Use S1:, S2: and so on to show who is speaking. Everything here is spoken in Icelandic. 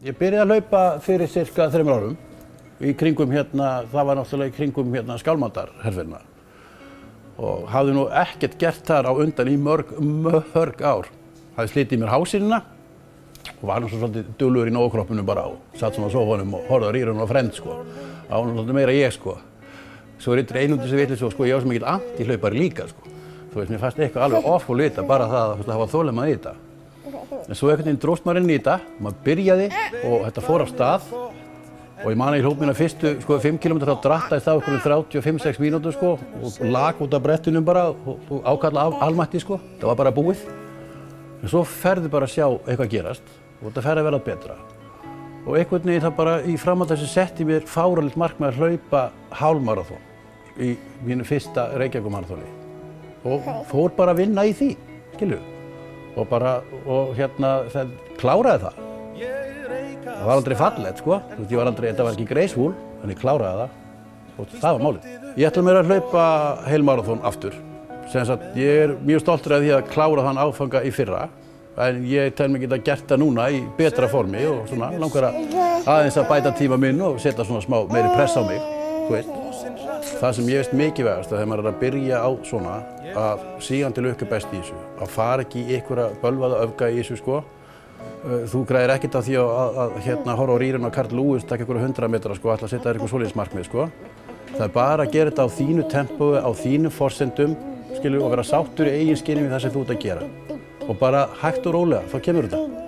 S1: Ég byrjaði að hlaupa fyrir cirka 3 árum í kringum hérna, það var náttúrulega í kringum hérna Skálmaldarherferðina og hafði nú ekkert gert þar á undan í mörg ár. Hafði slitið í mér hásínina og var nú svolítið duglegur í nógkroppinu bara og satt svona á sófanum og horfði á rýrun og frend sko. Það var nú svolítið meira ég sko. Svo er eitthvað einundis að vitlega sko, ég var svo mikill anti-hlaupari líka sko. Þú veist, mér fannst eitthvað alveg awful við þetta, bara það að hafa þolinmæði í þetta. En svo einhvern veginn dróst maður inn í þetta, maður byrjaði og þetta fór af stað og ég man að ég hljóp mína fyrstu sko, 5 km þá drattaðist það okkur 35-6 mínútur sko og lag út af brettunum bara og ákalla almætti sko, það var bara búið. En svo ferðu bara að sjá eitthvað gerast og þetta fer að verða betra. Og einhvern veginn það bara í framhald þessu setti mér fáránlegt markmið að hlaupa hálfmaraþon í mínu fyrsta Reykjavíkurmaraþoni og fór bara að vinna í því, skilju. Og hérna, það kláraði það. Það var aldrei fallegt, sko. Þetta var ekki graceful, en ég kláraði það og það var málið. Ég ætla mér að hlaupa heilmaraþon aftur. Sem sagt, ég er mjög stoltur af því að klára þann áfanga í fyrra, en ég tel mig geta gert það núna í betra formi og svona langar aðeins að bæta tíma minn og setja svona smá meiri press á mig, þú veist. Það sem ég veist mikilvægast þegar maður er að byrja á svona að sígandi lukka best í þessu, að fara ekki í einhverja bölvaða öfga í þessu sko. Þú græðir ekkert á því að hérna horfa á rýrun á Carl Lewis, taka einhverja 100 metra sko, ætla að setja þér eitthvað svoleiðis markmið sko. Það er bara að gera þetta á þínu tempói, á þínum forsendum, skilju, og vera sáttur í eigin skynjum við það sem þú ert að gera. Og bara hægt og rólega, þá kemur þetta.